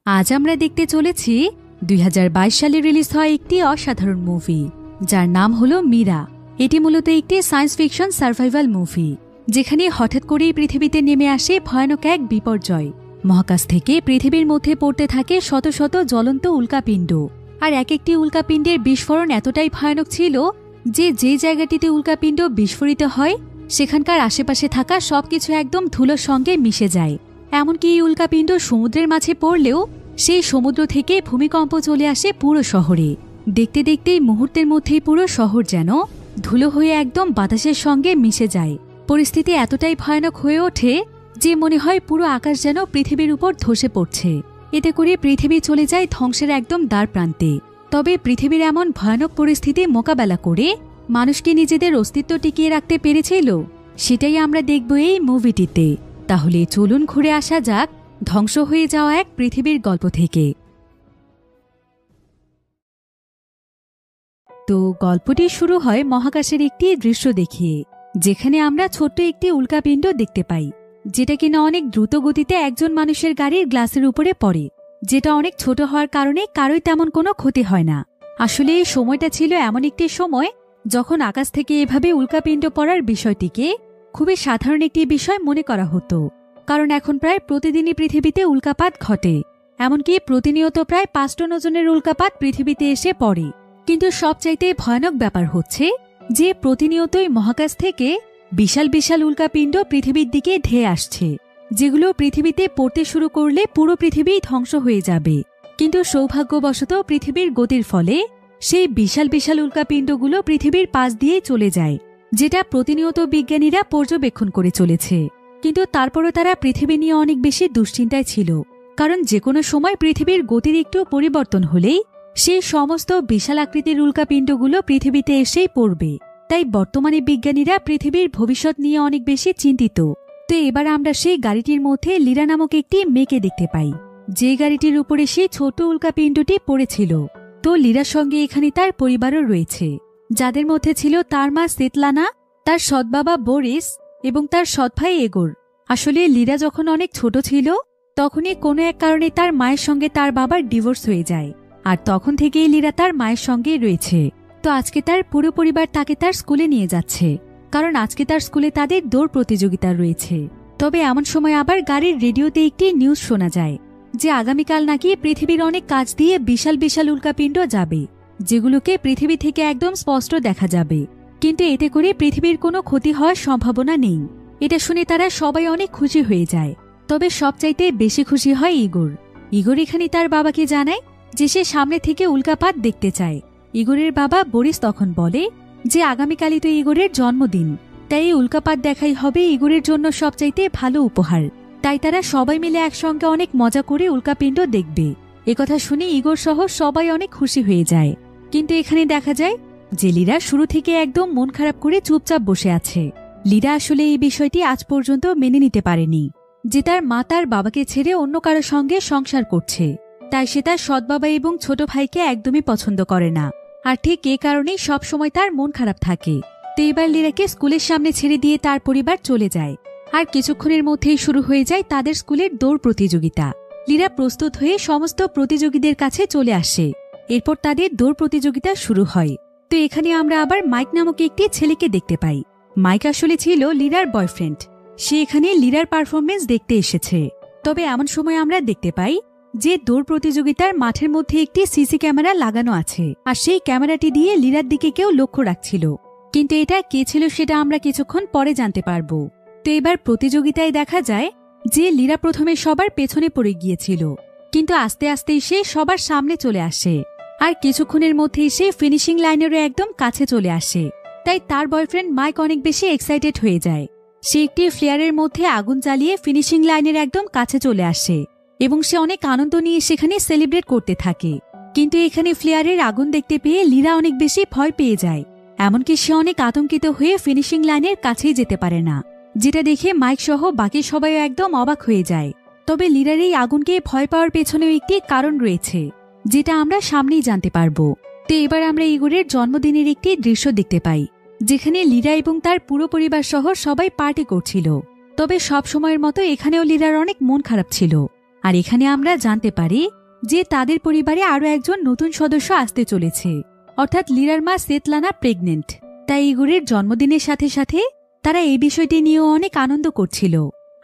আজ আমরা দেখতে চলেছি 2022 সালে রিলিজ হওয়া একটি অসাধারণ মুভি, যার নাম হলো মীরা। এটি মূলত একটি সায়েন্স ফিকশন সার্ভাইভাল মুভি, যেখানে হঠাৎ করেই পৃথিবীতে নেমে আসে ভয়ানক এক বিপর্যয়। মহাকাশ থেকে পৃথিবীর মধ্যে পড়তে থাকে শত শত জ্বলন্ত উল্কাপিণ্ড, আর এক একটি উল্কাপিণ্ডের বিস্ফোরণ এতটাই ভয়ানক ছিল যে জায়গাটিতে উল্কাপিণ্ড বিস্ফোরিত হয় সেখানকার আশেপাশে থাকা সবকিছু একদম ধুলোর সঙ্গে মিশে যায়। এমনকি এই উল্কাপিণ্ড সমুদ্রের মাঝে পড়লেও সেই সমুদ্র থেকে ভূমিকম্প চলে আসে পুরো শহরে। দেখতে দেখতেই মুহূর্তের মধ্যেই পুরো শহর যেন ধুলো হয়ে একদম বাতাসের সঙ্গে মিশে যায়। পরিস্থিতি এতটাই ভয়ানক হয়ে ওঠে যে মনে হয় পুরো আকাশ যেন পৃথিবীর উপর ধসে পড়ছে। এতে করে পৃথিবী চলে যায় ধ্বংসের একদম দ্বার প্রান্তে। তবে পৃথিবীর এমন ভয়ানক পরিস্থিতি মোকাবেলা করে মানুষকে নিজেদের অস্তিত্ব টিকিয়ে রাখতে পেরেছিল, সেটাই আমরা দেখব এই মুভিটিতে। তাহলে চলুন ঘুরে আসা যাক ধ্বংস হয়ে যাওয়া এক পৃথিবীর গল্প থেকে। তো গল্পটি শুরু হয় মহাকাশের একটি দৃশ্য দেখিয়ে, যেখানে আমরা ছোট্ট একটি উল্কাপিণ্ড দেখতে পাই, যেটা কিনা অনেক দ্রুত গতিতে একজন মানুষের গাড়ির গ্লাসের উপরে পড়ে, যেটা অনেক ছোট হওয়ার কারণে কারোই তেমন কোনো ক্ষতি হয় না। আসলে এই সময়টা ছিল এমন একটি সময় যখন আকাশ থেকে এভাবে উল্কাপিণ্ড পড়ার বিষয়টিকে খুবই সাধারণ একটি বিষয় মনে করা হতো, কারণ এখন প্রায় প্রতিদিনই পৃথিবীতে উল্কাপাত ঘটে। এমনকি প্রতিনিয়ত প্রায় 5 টন ওজনের উল্কাপাত পৃথিবীতে এসে পড়ে। কিন্তু সবচাইতে ভয়ানক ব্যাপার হচ্ছে যে প্রতিনিয়তই মহাকাশ থেকে বিশাল বিশাল উল্কাপিণ্ড পৃথিবীর দিকে ধেয়ে আসছে, যেগুলো পৃথিবীতে পড়তে শুরু করলে পুরো পৃথিবী ধ্বংস হয়ে যাবে। কিন্তু সৌভাগ্যবশত পৃথিবীর গতির ফলে সেই বিশাল বিশাল উল্কাপিণ্ডগুলো পৃথিবীর পাশ দিয়ে চলে যায়, যেটা প্রতিনিয়ত বিজ্ঞানীরা পর্যবেক্ষণ করে চলেছে। কিন্তু তারপরও তারা পৃথিবী নিয়ে অনেক বেশি দুশ্চিন্তায় ছিল, কারণ যে কোনো সময় পৃথিবীর গতির একটু পরিবর্তন হলেই সেই সমস্ত বিশাল আকৃতির উল্কাপিণ্ডগুলো পৃথিবীতে এসেই পড়বে। তাই বর্তমানে বিজ্ঞানীরা পৃথিবীর ভবিষ্যৎ নিয়ে অনেক বেশি চিন্তিত। তো এবার আমরা সেই গাড়িটির মধ্যে লীরা নামক একটি মেয়েকে দেখতে পাই, যে গাড়িটির উপরে সেই ছোট উল্কাপিণ্ডটি পড়েছিল। তো লীরার সঙ্গে এখানে তার পরিবারও রয়েছে, যাদের মধ্যে ছিল তার মা সেতলানা, তার সৎ বাবা বরিস এবং তার সৎ ভাই এগোর। আসলে লীরা যখন অনেক ছোট ছিল তখনই কোনো এক কারণে তার মায়ের সঙ্গে তার বাবার ডিভোর্স হয়ে যায়, আর তখন থেকেই লীরা তার মায়ের সঙ্গেই রয়েছে। তো আজকে তার পুরো পরিবার তাকে তার স্কুলে নিয়ে যাচ্ছে, কারণ আজকে তার স্কুলে তাদের দৌড় প্রতিযোগিতা রয়েছে। তবে এমন সময় আবার গাড়ির রেডিওতে একটি নিউজ শোনা যায় যে আগামীকাল নাকি পৃথিবীর অনেক কাছ দিয়ে বিশাল বিশাল উল্কাপিণ্ড যাবে, যেগুলোকে পৃথিবী থেকে একদম স্পষ্ট দেখা যাবে। কিন্তু এতে করে পৃথিবীর কোনো ক্ষতি হওয়ার সম্ভাবনা নেই। এটা শুনে তারা সবাই অনেক খুশি হয়ে যায়। তবে সবচাইতে বেশি খুশি হয় ইগোর এখানে তার বাবাকে জানায় যে সে সামনে থেকে উল্কাপাত দেখতে চায়। ইগোরের বাবা বরিস তখন বলে যে আগামীকালই তো ইগোরের জন্মদিন, তাই এই উল্কাপাত দেখাই হবে ইগোরের জন্য সবচাইতে ভালো উপহার। তাই তারা সবাই মিলে একসঙ্গে অনেক মজা করে উল্কাপিণ্ড দেখবে। একথা শুনে ইগোর সহ সবাই অনেক খুশি হয়ে যায়। কিন্তু এখানে দেখা যায় যে লীরা শুরু থেকে একদম মন খারাপ করে চুপচাপ বসে আছে। লীরা আসলে এই বিষয়টি আজ পর্যন্ত মেনে নিতে পারেনি যে তার মা তার বাবাকে ছেড়ে অন্য কারো সঙ্গে সংসার করছে। তাই সে তার সৎ বাবা এবং ছোট ভাইকে একদমই পছন্দ করে না, আর ঠিক এ কারণেই সবসময় তার মন খারাপ থাকে। তো এবার লীরাকে স্কুলের সামনে ছেড়ে দিয়ে তার পরিবার চলে যায়, আর কিছুক্ষণের মধ্যেই শুরু হয়ে যায় তাদের স্কুলের দৌড় প্রতিযোগিতা। লীরা প্রস্তুত হয়ে সমস্ত প্রতিযোগীদের কাছে চলে আসে। এরপর তাদের দৌড় প্রতিযোগিতা শুরু হয়। তো এখানে আমরা আবার মাইক নামক একটি ছেলেকে দেখতে পাই। মাইক আসলে ছিল লীরার বয়ফ্রেন্ড। সে এখানে লীরার পারফরমেন্স দেখতে এসেছে। তবে এমন সময় আমরা দেখতে পাই যে দৌড় প্রতিযোগিতার মাঠের মধ্যে একটি সিসি ক্যামেরা লাগানো আছে, আর সেই ক্যামেরাটি দিয়ে লীরার দিকে কেউ লক্ষ্য রাখছিল। কিন্তু এটা কে ছিল সেটা আমরা কিছুক্ষণ পরে জানতে পারবো। তো এবার প্রতিযোগিতায় দেখা যায় যে লীরা প্রথমে সবার পেছনে পড়ে গিয়েছিল, কিন্তু আস্তে আস্তেই সে সবার সামনে চলে আসে, আর কিছুক্ষণের মধ্যেই সে ফিনিশিং লাইনেরও একদম কাছে চলে আসে। তাই তার বয়ফ্রেন্ড মাইক অনেক বেশি এক্সাইটেড হয়ে যায়। সে একটি ফ্লেয়ারের মধ্যে আগুন জ্বালিয়ে ফিনিশিং লাইনের একদম কাছে চলে আসে এবং সে অনেক আনন্দ নিয়ে সেখানে সেলিব্রেট করতে থাকে। কিন্তু এখানে ফ্লেয়ারের আগুন দেখতে পেয়ে লীরা অনেক বেশি ভয় পেয়ে যায়। এমনকি সে অনেক আতঙ্কিত হয়ে ফিনিশিং লাইনের কাছেই যেতে পারে না, যেটা দেখে মাইক সহ বাকি সবাই একদম অবাক হয়ে যায়। তবে লীরার এই আগুনকে ভয় পাওয়ার পেছনেও একটি কারণ রয়েছে, যেটা আমরা সামনেই জানতে পারবো। তো এবার আমরা ইগোরের জন্মদিনের একটি দৃশ্য দেখতে পাই, যেখানে লীরা এবং তার পুরো পরিবার সহ সবাই পার্টি করছিল। তবে সব সময়ের মতো এখানেও লীরার অনেক মন খারাপ ছিল। আর এখানে আমরা জানতে পারি যে তাদের পরিবারে আরও একজন নতুন সদস্য আসতে চলেছে, অর্থাৎ লিরার মা সেতলানা প্রেগনেন্ট। তাই ইগোরের জন্মদিনের সাথে সাথে তারা এই বিষয়টি নিয়েও অনেক আনন্দ করছিল।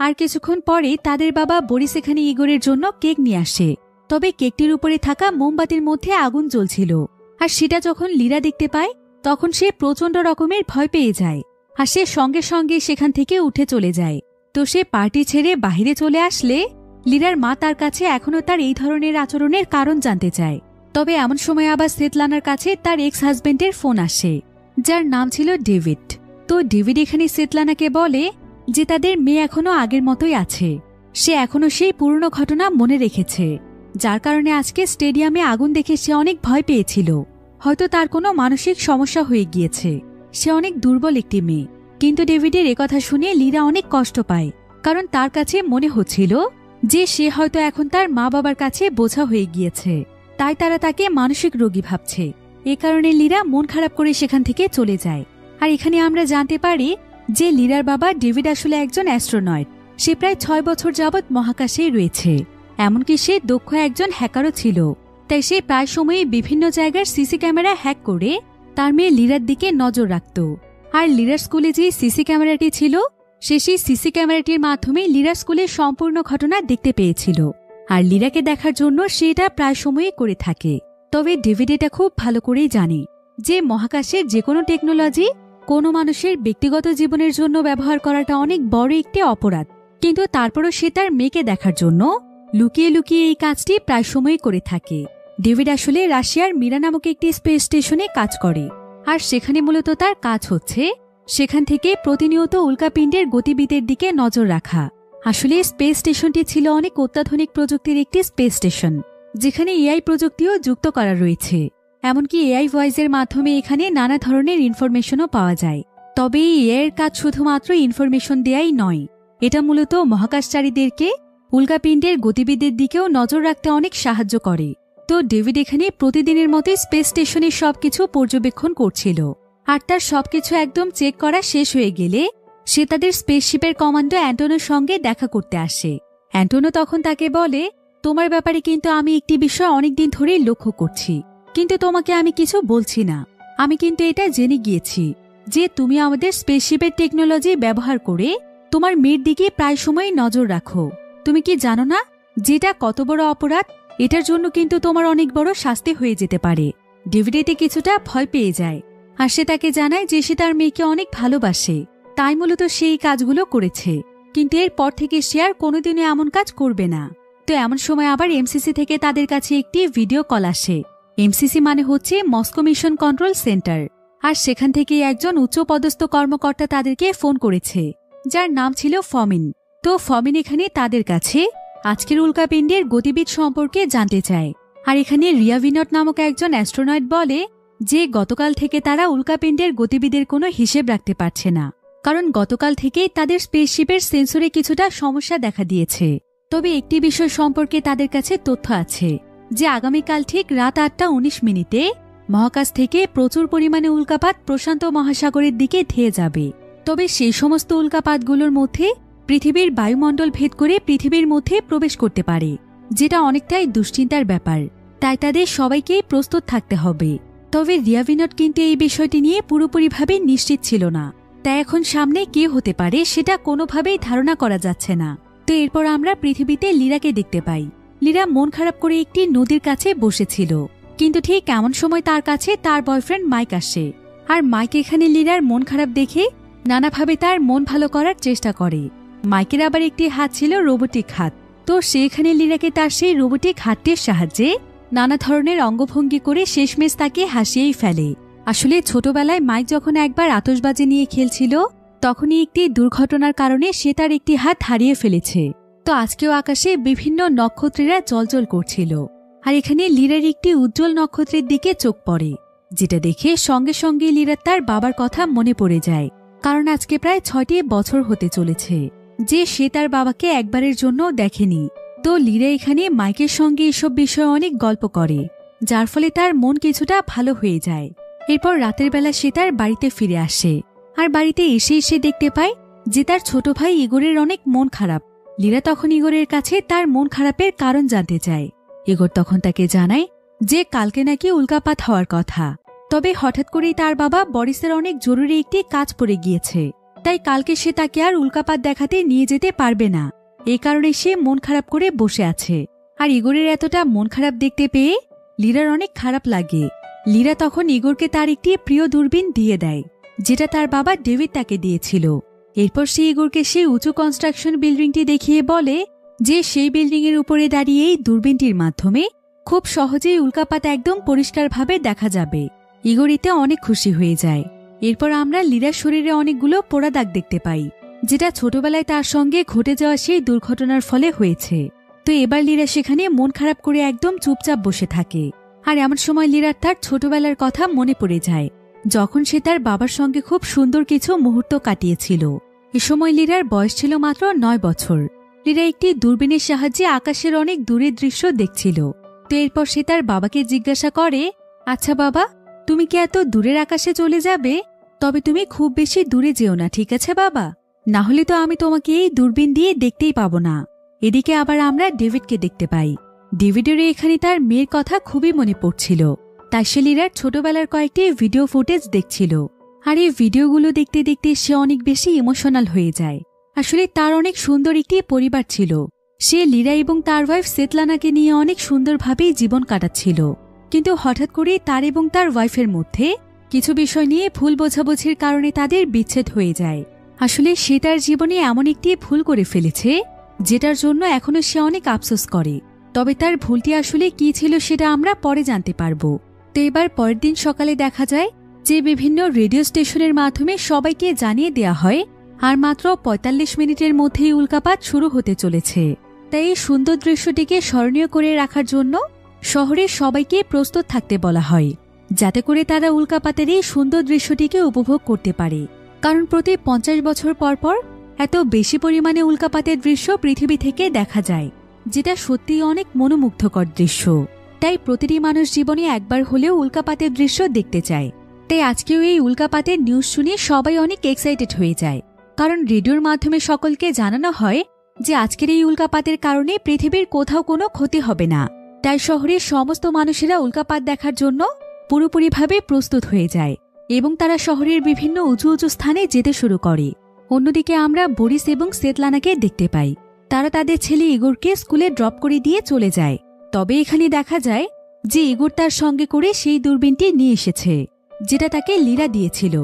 আর কিছুক্ষণ পরে তাদের বাবা বরিস এখানে ইগোরের জন্য কেক নিয়ে আসে। তবে কেকটির উপরে থাকা মোমবাতির মধ্যে আগুন জ্বলছিল, আর সেটা যখন লিরা দেখতে পায় তখন সে প্রচণ্ড রকমের ভয় পেয়ে যায়, আর সে সঙ্গে সঙ্গে সেখান থেকে উঠে চলে যায়। তো সে পার্টি ছেড়ে বাহিরে চলে আসলে লিরার মা তার কাছে এখনও তার এই ধরনের আচরণের কারণ জানতে চায়। তবে এমন সময় আবার সেতলানার কাছে তার এক্স হাজবেন্ডের ফোন আসে, যার নাম ছিল ডেভিড। তো ডেভিড এখানে সেতলানাকে বলে যে তাদের মেয়ে এখনো আগের মতোই আছে, সে এখনো সেই পুরনো ঘটনা মনে রেখেছে, যার কারণে আজকে স্টেডিয়ামে আগুন দেখে সে অনেক ভয় পেয়েছিল। হয়তো তার কোনো মানসিক সমস্যা হয়ে গিয়েছে, সে অনেক দুর্বল একটি মেয়ে। কিন্তু ডেভিডের একথা শুনে লিরা অনেক কষ্ট পায়, কারণ তার কাছে মনে হচ্ছিল যে সে হয়তো এখন তার মা বাবার কাছে বোঝা হয়ে গিয়েছে, তাই তারা তাকে মানসিক রোগী ভাবছে। এ কারণে লিরা মন খারাপ করে সেখান থেকে চলে যায়। আর এখানে আমরা জানতে পারি যে লিরার বাবা ডেভিড আসলে একজন অ্যাস্ট্রোনয়েট। সে প্রায় 6 বছর যাবৎ মহাকাশেই রয়েছে, এমনকি সে দক্ষ একজন হ্যাকারও ছিল। তাই সে প্রায় সময়ই বিভিন্ন জায়গার সিসি ক্যামেরা হ্যাক করে তার মেয়ে লিরার দিকে নজর রাখত। আর লিরার স্কুলে যে সিসি ক্যামেরাটি ছিল, সে সেই সিসি ক্যামেরাটির মাধ্যমে লিরার স্কুলের সম্পূর্ণ ঘটনা দেখতে পেয়েছিল। আর লিরাকে দেখার জন্য সে এটা প্রায় সময়ই করে থাকে। তবে ডেভিড এটা খুব ভালো করেই জানে যে মহাকাশের যে কোনো টেকনোলজি কোনো মানুষের ব্যক্তিগত জীবনের জন্য ব্যবহার করাটা অনেক বড় একটি অপরাধ। কিন্তু তারপরও সে তার মেয়েকে দেখার জন্য লুকিয়ে লুকিয়ে এই কাজটি প্রায় সময়ই করে থাকে। ডেভিড আসলে রাশিয়ার মিরা নামক একটি স্পেস স্টেশনে কাজ করে, আর সেখানে মূলত তার কাজ হচ্ছে সেখান থেকে প্রতিনিয়ত উল্কাপিণ্ডের গতিবিধির দিকে নজর রাখা। আসলে স্পেস স্টেশনটি ছিল অনেক অত্যাধুনিক প্রযুক্তির একটি স্পেস স্টেশন, যেখানে এআই প্রযুক্তিও যুক্ত করা রয়েছে। এমনকি এআই ভয়েসের মাধ্যমে এখানে নানা ধরনের ইনফরমেশনও পাওয়া যায়। তবে এই এআইয়ের কাজ শুধুমাত্র ইনফরমেশন দেয়াই নয়, এটা মূলত মহাকাশচারীদেরকে উল্কাপিণ্ডের গতিবিধির দিকেও নজর রাখতে অনেক সাহায্য করে। তো ডেভিড এখানে প্রতিদিনের মতোই স্পেস স্টেশনের সবকিছু পর্যবেক্ষণ করছিল, আর তার সবকিছু একদম চেক করা শেষ হয়ে গেলে সে তাদের স্পেসশিপের কমান্ডো অ্যান্টোনোর সঙ্গে দেখা করতে আসে। অ্যান্টোনো তখন তাকে বলে, তোমার ব্যাপারে কিন্তু আমি একটি বিষয় অনেকদিন ধরেই লক্ষ্য করছি, কিন্তু তোমাকে আমি কিছু বলছি না। আমি কিন্তু এটা জেনে গিয়েছি যে তুমি আমাদের স্পেসশিপের টেকনোলজি ব্যবহার করে তোমার মেয়ের দিকে প্রায় সময়ই নজর রাখো। তুমি কি জানো না যেটা কত বড় অপরাধ? এটার জন্য কিন্তু তোমার অনেক বড় শাস্তি হয়ে যেতে পারে। ডেভিড এতে কিছুটা ভয় পেয়ে যায়, আর সে তাকে জানায় যে সে তার মেয়েকে অনেক ভালোবাসে, তাই মূলত সেই কাজগুলো করেছে, কিন্তু এরপর থেকে সে আর কোনোদিনও এমন কাজ করবে না। তো এমন সময় আবার এমসিসি থেকে তাদের কাছে একটি ভিডিও কল আসে। এমসিসি মানে হচ্ছে মস্কো মিশন কন্ট্রোল সেন্টার, আর সেখান থেকে একজন উচ্চপদস্থ কর্মকর্তা তাদেরকে ফোন করেছে, যার নাম ছিল ফমিন। তো ফমিন এখানে তাদের কাছে আজকের উল্কাপিণ্ডের গতিবিধ সম্পর্কে জানতে চায়। আর এখানে রিয়াভিনট নামক একজন অ্যাস্ট্রোনয়েট বলে যে গতকাল থেকে তারা উল্কাপিণ্ডের গতিবিধির কোনো হিসেব রাখতে পারছে না, কারণ গতকাল থেকেই তাদের স্পেসশিপের সেন্সরে কিছুটা সমস্যা দেখা দিয়েছে। তবে একটি বিষয় সম্পর্কে তাদের কাছে তথ্য আছে যে আগামীকাল ঠিক রাত 8:19 মহাকাশ থেকে প্রচুর পরিমাণে উল্কাপাত প্রশান্ত মহাসাগরের দিকে ধেয়ে যাবে। তবে সেই সমস্ত উল্কাপাতগুলোর মধ্যে পৃথিবীর বায়ুমণ্ডল ভেদ করে পৃথিবীর মধ্যে প্রবেশ করতে পারে, যেটা অনেকটাই দুশ্চিন্তার ব্যাপার। তাই তাদের সবাইকেই প্রস্তুত থাকতে হবে। তবে রিয়াভিনট কিন্তু এই বিষয়টি নিয়ে পুরোপুরিভাবে নিশ্চিত ছিল না, তাই এখন সামনে কে হতে পারে সেটা কোনোভাবেই ধারণা করা যাচ্ছে না। তো এরপর আমরা পৃথিবীতে লিরাকে দেখতে পাই। লিরা মন খারাপ করে একটি নদীর কাছে বসেছিল, কিন্তু ঠিক এমন সময় তার কাছে তার বয়ফ্রেন্ড মাইক আসে। আর মাইক এখানে লিরার মন খারাপ দেখে নানাভাবে তার মন ভালো করার চেষ্টা করে। মাইকের আবার একটি হাত ছিল রোবোটিক হাত, তো সে এখানে লিরাকে তার সেই রোবোটিক হাতটির সাহায্যে নানা ধরনের অঙ্গভঙ্গি করে শেষমেশ তাকে হাসিয়েই ফেলে। আসলে ছোটবেলায় মাইক যখন একবার আতশবাজি নিয়ে খেলছিল, তখনই একটি দুর্ঘটনার কারণে সে তার একটি হাত হারিয়ে ফেলেছে। তো আজকেও আকাশে বিভিন্ন নক্ষত্রেরা জ্বলজ্বল করছিল, আর এখানে লিরার একটি উজ্জ্বল নক্ষত্রের দিকে চোখ পড়ে, যেটা দেখে সঙ্গে সঙ্গে লিরার তার বাবার কথা মনে পড়ে যায়। কারণ আজকে প্রায় 6টি বছর হতে চলেছে যে সে তার বাবাকে একবারের জন্য দেখেনি। তো লিরা এখানে মাইকের সঙ্গে এসব বিষয়ে অনেক গল্প করে, যার ফলে তার মন কিছুটা ভালো হয়ে যায়। এরপর রাতের বেলা সে তার বাড়িতে ফিরে আসে, আর বাড়িতে এসে দেখতে পায় যে তার ছোট ভাই ইগোরের অনেক মন খারাপ। লীরা তখন ইগোরের কাছে তার মন খারাপের কারণ জানতে চায়। ইগোর তখন তাকে জানায় যে কালকে নাকি উল্কাপাত হওয়ার কথা, তবে হঠাৎ করেই তার বাবা বরিসের অনেক জরুরি একটি কাজ পড়ে গিয়েছে, তাই কালকে সে তাকে আর উল্কাপাত দেখাতে নিয়ে যেতে পারবে না। এই কারণে সে মন খারাপ করে বসে আছে। আর ইগোরের এতটা মন খারাপ দেখতে পেয়ে লীরার অনেক খারাপ লাগে। লীরা তখন ইগোরকে তার একটি প্রিয় দূরবীন দিয়ে দেয়, যেটা তার বাবা ডেভিড তাকে দিয়েছিল। এরপর সে ইগোরকে সেই উঁচু কনস্ট্রাকশন বিল্ডিংটি দেখিয়ে বলে যে সেই বিল্ডিংয়ের উপরে দাঁড়িয়ে এই দূরবীনটির মাধ্যমে খুব সহজেই উল্কাপাত একদম পরিষ্কারভাবে দেখা যাবে। ইগোর এতে অনেক খুশি হয়ে যায়। এরপর আমরা লীরার শরীরে অনেকগুলো পোড়া দাগ দেখতে পাই, যেটা ছোটবেলায় তার সঙ্গে ঘটে যাওয়া সেই দুর্ঘটনার ফলে হয়েছে। তো এবার লীরা সেখানে মন খারাপ করে একদম চুপচাপ বসে থাকে। আর এমন সময় লীরার তার ছোটবেলার কথা মনে পড়ে যায়, যখন সে তার বাবার সঙ্গে খুব সুন্দর কিছু মুহূর্ত কাটিয়েছিল। এ সময় লীরার বয়স ছিল মাত্র 9 বছর। লীরা একটি দূরবীনের সাহায্যে আকাশের অনেক দূরের দৃশ্য দেখছিল। তো এরপর সে তার বাবাকে জিজ্ঞাসা করে, আচ্ছা বাবা, তুমি কি এত দূরের আকাশে চলে যাবে? তবে তুমি খুব বেশি দূরে যেও না, ঠিক আছে বাবা? না হলে তো আমি তোমাকে এই দূরবীন দিয়ে দেখতেই পাবো না। এদিকে আবার আমরা ডেভিডকে দেখতে পাই। ডেভিডেরও এখানে তার মেয়ের কথা খুবই মনে পড়ছিল, তাই সে লীরার ছোটবেলার কয়েকটি ভিডিও ফুটেজ দেখছিল। আর এই ভিডিওগুলো দেখতে দেখতে সে অনেক বেশি ইমোশনাল হয়ে যায়। আসলে তার অনেক সুন্দর একটি পরিবার ছিল। সে লীরা এবং তার ওয়াইফ সেতলানাকে নিয়ে অনেক সুন্দরভাবেই জীবন কাটাচ্ছিল। কিন্তু হঠাৎ করে তার এবং তার ওয়াইফের মধ্যে কিছু বিষয় নিয়ে ভুল বোঝাবুঝির কারণে তাদের বিচ্ছেদ হয়ে যায়। আসলে সে তার জীবনে এমন একটি ভুল করে ফেলেছে, যেটার জন্য এখনো সে অনেক আফসোস করে। তবে তার ভুলটি আসলে কি ছিল সেটা আমরা পরে জানতে পারব। তো এবার পরের দিন সকালে দেখা যায় যে বিভিন্ন রেডিও স্টেশনের মাধ্যমে সবাইকে জানিয়ে দেয়া হয় আর মাত্র ৪৫ মিনিটের মধ্যেই উল্কাপাত শুরু হতে চলেছে। তাই এই সুন্দর দৃশ্যটিকে স্মরণীয় করে রাখার জন্য শহরের সবাইকে প্রস্তুত থাকতে বলা হয়, যাতে করে তারা উল্কাপাতের এই সুন্দর দৃশ্যটিকে উপভোগ করতে পারে। কারণ প্রতি ৫০ বছর পর পর এত বেশি পরিমাণে উল্কাপাতের দৃশ্য পৃথিবী থেকে দেখা যায়, যেটা সত্যিই অনেক মনোমুগ্ধকর দৃশ্য। তাই প্রতিটি মানুষ জীবনে একবার হলেও উল্কাপাতের দৃশ্য দেখতে চায়। তাই আজকেও এই উল্কাপাতের নিউজ শুনে সবাই অনেক এক্সাইটেড হয়ে যায়, কারণ রেডিওর মাধ্যমে সকলকে জানানো হয় যে আজকের এই উল্কাপাতের কারণে পৃথিবীর কোথাও কোনো ক্ষতি হবে না। তাই শহরের সমস্ত মানুষেরা উল্কাপাত দেখার জন্য পুরোপুরিভাবে প্রস্তুত হয়ে যায় এবং তারা শহরের বিভিন্ন উঁচু উঁচু স্থানে যেতে শুরু করে। অন্যদিকে আমরা বরিস এবং সেতলানাকে দেখতে পাই। তারা তাদের ছেলে ইগোরকে স্কুলে ড্রপ করে দিয়ে চলে যায়। তবে এখানে দেখা যায় যে ইগোর তার সঙ্গে করে সেই দূরবীনটি নিয়ে এসেছে, যেটা তাকে লীরা দিয়েছিল।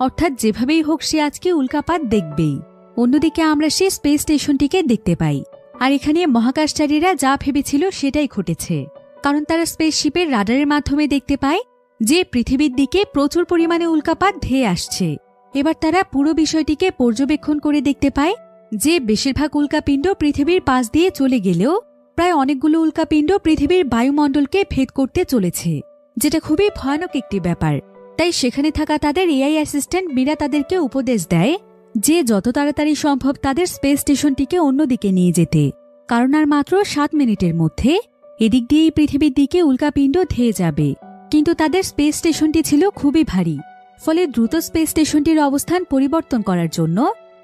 অর্থাৎ যেভাবেই হোক সে আজকে উল্কাপাত দেখবেই। অন্যদিকে আমরা সেই স্পেস স্টেশনটিকে দেখতে পাই। আর এখানে মহাকাশচারীরা যা ভেবেছিল সেটাই ঘটেছে, কারণ তারা স্পেসশিপের রাডারের মাধ্যমে দেখতে পায় যে পৃথিবীর দিকে প্রচুর পরিমাণে উল্কাপাত ধেয়ে আসছে। এবার তারা পুরো বিষয়টিকে পর্যবেক্ষণ করে দেখতে পায় যে বেশিরভাগ উল্কাপিণ্ড পৃথিবীর পাশ দিয়ে চলে গেলেও প্রায় অনেকগুলো উল্কাপিণ্ড পৃথিবীর বায়ুমণ্ডলকে ভেদ করতে চলেছে, যেটা খুবই ভয়ানক একটি ব্যাপার। তাই সেখানে থাকা তাদের এআই অ্যাসিস্ট্যান্ট মীরা তাদেরকে উপদেশ দেয় যে যত তাড়াতাড়ি সম্ভব তাদের স্পেস স্টেশনটিকে অন্যদিকে নিয়ে যেতে, কারণ আর মাত্র 7 মিনিটের মধ্যে এদিক দিয়েই পৃথিবীর দিকে উল্কাপিণ্ড ধেয়ে যাবে। কিন্তু তাদের স্পেস স্টেশনটি ছিল খুবই ভারী, ফলে দ্রুত স্পেস স্টেশনটির অবস্থান পরিবর্তন করার জন্য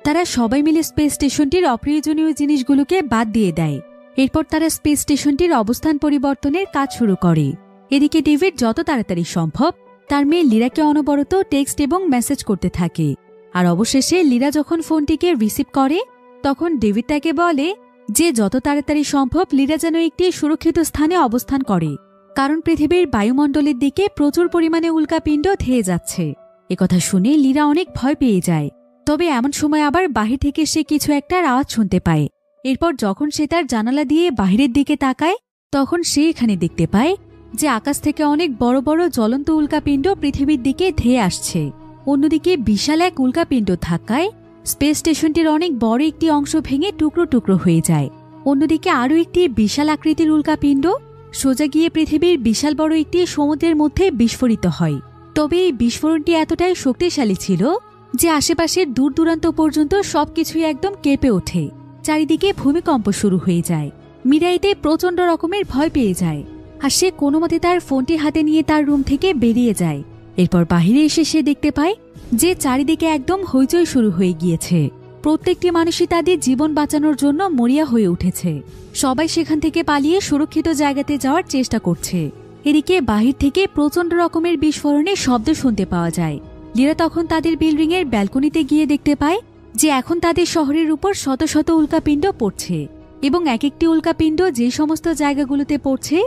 তারা সবাই মিলে স্পেস স্টেশনটির অপ্রয়োজনীয় জিনিসগুলোকে বাদ দিয়ে দেয়। এরপর তারা স্পেস স্টেশনটির অবস্থান পরিবর্তনের কাজ শুরু করে। এদিকে ডেভিড যত তাড়াতাড়ি সম্ভব তার মেয়ে লীরাকে অনবরত টেক্সট এবং মেসেজ করতে থাকে। আর অবশেষে লীরা যখন ফোনটিকে রিসিভ করে তখন ডেভিড তাকে বলে যে যত তাড়াতাড়ি সম্ভব লীরা যেন একটি সুরক্ষিত স্থানে অবস্থান করে, কারণ পৃথিবীর বায়ুমণ্ডলের দিকে প্রচুর পরিমাণে উল্কাপিণ্ড ধেয়ে যাচ্ছে। একথা শুনে লীরা অনেক ভয় পেয়ে যায়। তবে এমন সময় আবার বাহির থেকে সে কিছু একটার আওয়াজ শুনতে পায়। এরপর যখন সে তার জানালা দিয়ে বাহিরের দিকে তাকায় তখন সে এখানে দেখতে পায় যে আকাশ থেকে অনেক বড় বড় জ্বলন্ত উল্কাপিণ্ড পৃথিবীর দিকে ধেয়ে আসছে। অন্যদিকে বিশাল এক উল্কাপিণ্ড ধাক্কায় স্পেস স্টেশনটির অনেক বড় একটি অংশ ভেঙে টুকরো টুকরো হয়ে যায়। অন্যদিকে আরও একটি বিশাল আকৃতির উল্কাপিণ্ড সোজা গিয়ে পৃথিবীর বিশাল বড় একটি সমুদ্রের মধ্যে বিস্ফোরিত হয়। তবে এই বিস্ফোরণটি এতটাই শক্তিশালী ছিল যে আশেপাশের দূর দূরান্ত পর্যন্ত সবকিছুই একদম কেঁপে ওঠে। চারিদিকে ভূমিকম্প শুরু হয়ে যায়। মীরা এতে প্রচণ্ড রকমের ভয় পেয়ে যায় আর সে কোনো মতে তার ফোনটি হাতে নিয়ে তার রুম থেকে বেরিয়ে যায়। এরপর বাহিরে এসে সে দেখতে পায় যে চারিদিকে একদম হইচই শুরু হয়ে গিয়েছে। প্রত্যেকটি মানুষই তাদের জীবন বাঁচানোর জন্য মরিয়া হয়ে উঠেছে। সবাই সেখান থেকে পালিয়ে সুরক্ষিত জায়গাতে যাওয়ার চেষ্টা করছে। এদিকে বাহির থেকে প্রচন্ড রকমের বিস্ফোরণের শব্দ শুনতে পাওয়া যায়। লিরা তখন তাদের বিল্ডিং এর ব্যালকনিতে গিয়ে দেখতে পায় যে এখন তাদের শহরের উপর শত শত উল্কাপিণ্ড পড়ছে এবং এক একটি উল্কাপিণ্ড যে সমস্ত জায়গাগুলোতে পড়ছে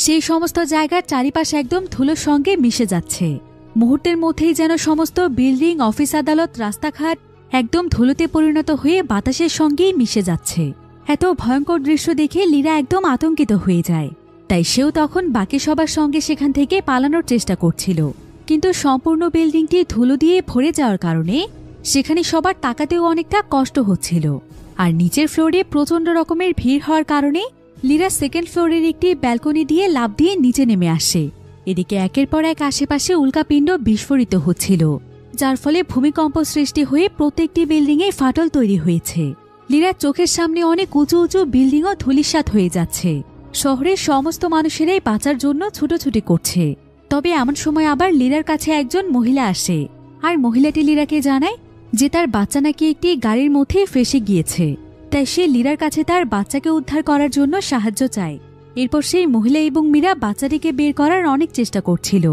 সেই সমস্ত জায়গার চারিপাশে একদম ধুলোর সঙ্গে মিশে যাচ্ছে। মুহূর্তের মধ্যেই যেন সমস্ত বিল্ডিং, অফিস, আদালত, রাস্তাঘাট একদম ধুলোতে পরিণত হয়ে বাতাসের সঙ্গেই মিশে যাচ্ছে। এত ভয়ঙ্কর দৃশ্য দেখে লিরা একদম আতঙ্কিত হয়ে যায়। তাই সেও তখন বাকি সবার সঙ্গে সেখান থেকে পালানোর চেষ্টা করছিল, কিন্তু সম্পূর্ণ বিল্ডিংটি ধুলো দিয়ে ভরে যাওয়ার কারণে সেখানে সবার তাকাতেও অনেকটা কষ্ট হচ্ছিল। আর নিচের ফ্লোরে প্রচন্ড রকমের ভিড় হওয়ার কারণে লিরা সেকেন্ড ফ্লোরের একটি ব্যালকনি দিয়ে লাফ দিয়ে নিচে নেমে আসে। এদিকে একের পর এক আশেপাশে উল্কাপিণ্ড বিস্ফোরিত হচ্ছিল, যার ফলে ভূমিকম্প সৃষ্টি হয়ে প্রত্যেকটি বিল্ডিংয়ে ফাটল তৈরি হয়েছে। লিরার চোখের সামনে অনেক উঁচু উঁচু বিল্ডিংও ধূলিসাৎ হয়ে যাচ্ছে। শহরের সমস্ত মানুষেরাই বাঁচার জন্য ছুটোছুটি করছে। তবে এমন সময় আবার লিরার কাছে একজন মহিলা আসে, আর মহিলাটি লিরাকে জানায় যে তার বাচ্চা নাকি একটি গাড়ির মধ্যে ফেঁসে গিয়েছে। তাই সে লিরার কাছে তার বাচ্চাকে উদ্ধার করার জন্য সাহায্য চায়। এরপর সেই মহিলা এবং মীরা বাচ্চাটিকে বের করার অনেক চেষ্টা করছিল,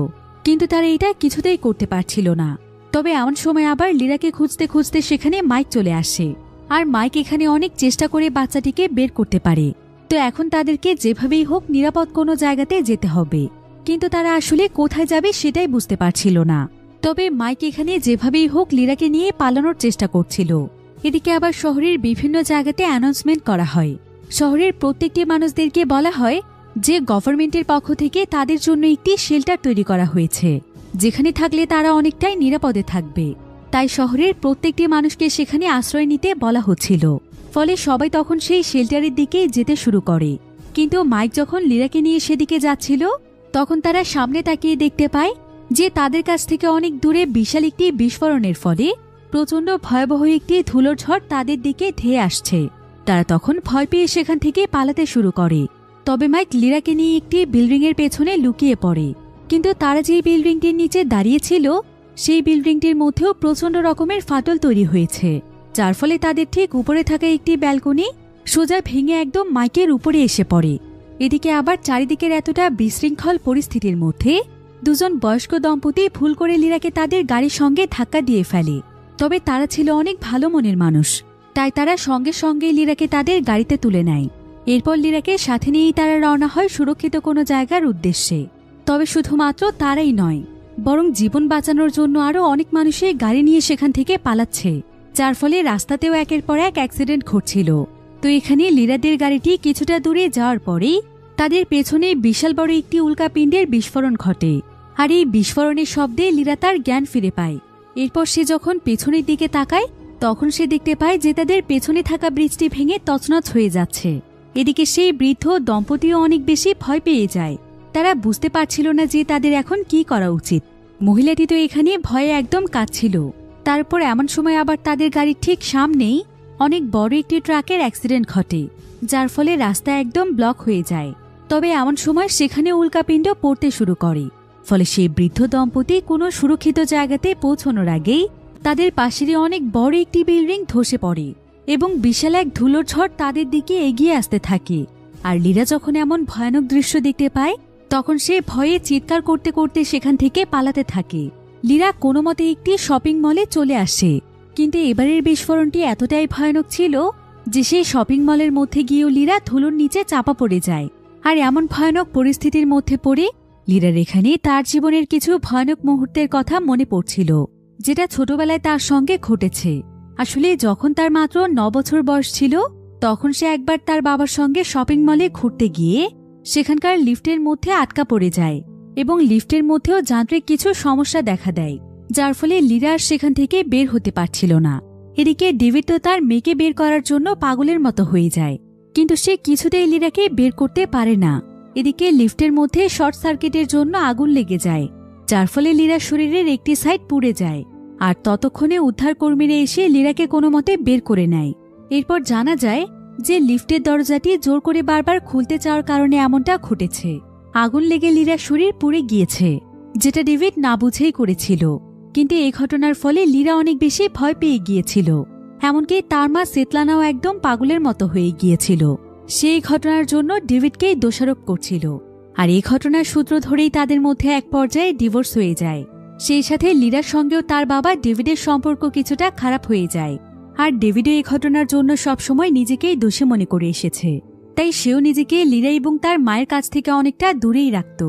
কিন্তু তারা এটা কিছুতেই করতে পারছিল না। তবে এমন সময় আবার লিরাকে খুঁজতে খুঁজতে সেখানে মাইক চলে আসে, আর মাইক এখানে অনেক চেষ্টা করে বাচ্চাটিকে বের করতে পারে। তো এখন তাদেরকে যেভাবেই হোক নিরাপদ কোনো জায়গাতে যেতে হবে, কিন্তু তারা আসলে কোথায় যাবে সেটাই বুঝতে পারছিল না। তবে মাইক এখানে যেভাবেই হোক লিরাকে নিয়ে পালানোর চেষ্টা করছিল। এদিকে আবার শহরের বিভিন্ন জায়গাতে অ্যানাউন্সমেন্ট করা হয়। শহরের প্রত্যেকটি মানুষদেরকে বলা হয় যে গভর্নমেন্টের পক্ষ থেকে তাদের জন্য একটি শেল্টার তৈরি করা হয়েছে, যেখানে থাকলে তারা অনেকটাই নিরাপদে থাকবে। তাই শহরের প্রত্যেকটি মানুষকে সেখানে আশ্রয় নিতে বলা হচ্ছিল। ফলে সবাই তখন সেই শেল্টারের দিকে যেতে শুরু করে। কিন্তু মাইক যখন লিরাকে নিয়ে সেদিকে যাচ্ছিল, তখন তারা সামনে তাকিয়ে দেখতে পায় যে তাদের কাছ থেকে অনেক দূরে বিশাল একটি বিস্ফোরণের ফলে প্রচন্ড ভয়াবহ একটি ধুলোর ঝড় তাদের দিকে ধেয়ে আসছে। তারা তখন ভয় পেয়ে সেখান থেকে পালাতে শুরু করে। তবে মাইক লিরাকে নিয়ে একটি বিল্ডিংয়ের পেছনে লুকিয়ে পড়ে। কিন্তু তারা যে বিল্ডিংটির নিচে দাঁড়িয়েছিল সেই বিল্ডিংটির মধ্যেও প্রচন্ড রকমের ফাটল তৈরি হয়েছে, যার ফলে তাদের ঠিক উপরে থাকা একটি ব্যালকনি সোজা ভেঙে একদম মাইকের উপরে এসে পড়ে। এদিকে আবার চারিদিকের এতটা বিশৃঙ্খল পরিস্থিতির মধ্যে দুজন বয়স্ক দম্পতি ভুল করে লিরাকে তাদের গাড়ির সঙ্গে ধাক্কা দিয়ে ফেলে। তবে তারা ছিল অনেক ভালো মনের মানুষ, তাই তারা সঙ্গে সঙ্গে লিরাকে তাদের গাড়িতে তুলে নেয়। এরপর লিরাকে সাথে নিয়েই তারা রওনা হয় সুরক্ষিত কোনো জায়গার উদ্দেশ্যে। তবে শুধুমাত্র তারাই নয়, বরং জীবন বাঁচানোর জন্য আরও অনেক মানুষই গাড়ি নিয়ে সেখান থেকে পালাচ্ছে, যার ফলে রাস্তাতেও একের পর এক অ্যাক্সিডেন্ট ঘটছিল। তো এখানে লিরাদের গাড়িটি কিছুটা দূরে যাওয়ার পরেই তাদের পেছনে বিশাল বড় একটি উল্কাপিণ্ডের বিস্ফোরণ ঘটে। আর এই বিস্ফোরণের শব্দে লিরা তার জ্ঞান ফিরে পায়। এরপর সে যখন পেছনের দিকে তাকায় তখন সে দেখতে পায় যে তাদের পেছনে থাকা ব্রিজটি ভেঙে তছনছ হয়ে যাচ্ছে। এদিকে সেই বৃদ্ধ দম্পতিও অনেক বেশি ভয় পেয়ে যায়। তারা বুঝতে পারছিল না যে তাদের এখন কি করা উচিত। মহিলাটি তো এখানে ভয়ে একদম কাঁদছিল। তারপর এমন সময় আবার তাদের গাড়ির ঠিক সামনেই অনেক বড় একটি ট্রাকের অ্যাক্সিডেন্ট ঘটে, যার ফলে রাস্তা একদম ব্লক হয়ে যায়। তবে এমন সময় সেখানে উল্কাপিণ্ড পড়তে শুরু করে। ফলে সেই বৃদ্ধ দম্পতি কোনো সুরক্ষিত জায়গাতে পৌঁছানোর আগেই তাদের পাশেরই অনেক বড় একটি বিল্ডিং ধসে পড়ে এবং বিশাল এক ধুলোর ঝড় তাদের দিকে এগিয়ে আসতে থাকে। আর লিরা যখন এমন ভয়ানক দৃশ্য দেখতে পায় তখন সে ভয়ে চিৎকার করতে করতে সেখান থেকে পালাতে থাকে। লিরা কোনো মতে একটি শপিং মলে চলে আসে, কিন্তু এবারের বিস্ফোরণটি এতটাই ভয়ানক ছিল যে সেই শপিং মলের মধ্যে গিয়েও লিরা ধুলোর নিচে চাপা পড়ে যায়। আর এমন ভয়ানক পরিস্থিতির মধ্যে পড়ে লিরার এখানে তার জীবনের কিছু ভয়ানক মুহূর্তের কথা মনে পড়ছিল, যেটা ছোটবেলায় তার সঙ্গে ঘটেছে। আসলে যখন তার মাত্র 9 বছর বয়স ছিল তখন সে একবার তার বাবার সঙ্গে শপিং মলে ঘুরতে গিয়ে সেখানকার লিফটের মধ্যে আটকা পড়ে যায় এবং লিফটের মধ্যেও যান্ত্রিক কিছু সমস্যা দেখা দেয়, যার ফলে লিরা সেখান থেকে বের হতে পারছিল না। এদিকে ডেভিড তো তার মেয়েকে বের করার জন্য পাগলের মতো হয়ে যায়, কিন্তু সে কিছুতেই লিরাকে বের করতে পারে না। এদিকে লিফটের মধ্যে শর্ট সার্কিটের জন্য আগুন লেগে যায়, যার ফলে লিরার শরীরের একটি সাইড পুড়ে যায়। আর ততক্ষণে উদ্ধারকর্মীরা এসে লিরাকে কোনো মতে বের করে নেয়। এরপর জানা যায় যে লিফটের দরজাটি জোর করে বারবার খুলতে চাওয়ার কারণে এমনটা ঘটেছে। আগুন লেগে লিরার শরীর পুড়ে গিয়েছে, যেটা ডেভিড না বুঝেই করেছিল। কিন্তু এই ঘটনার ফলে লিরা অনেক বেশি ভয় পেয়ে গিয়েছিল। এমনকি তার মা সেতলানাও একদম পাগলের মতো হয়ে গিয়েছিল। সেই ঘটনার জন্য ডেভিডকেই দোষারোপ করছিল। আর এই ঘটনার সূত্র ধরেই তাদের মধ্যে এক পর্যায়ে ডিভোর্স হয়ে যায়। সেই সাথে লিরার সঙ্গেও তার বাবা ডেভিডের সম্পর্ক কিছুটা খারাপ হয়ে যায়। আর ডেভিডও এই ঘটনার জন্য সবসময় নিজেকেই দোষী মনে করে এসেছে। তাই সেও নিজেকে লিরা এবং তার মায়ের কাছ থেকে অনেকটা দূরেই রাখত।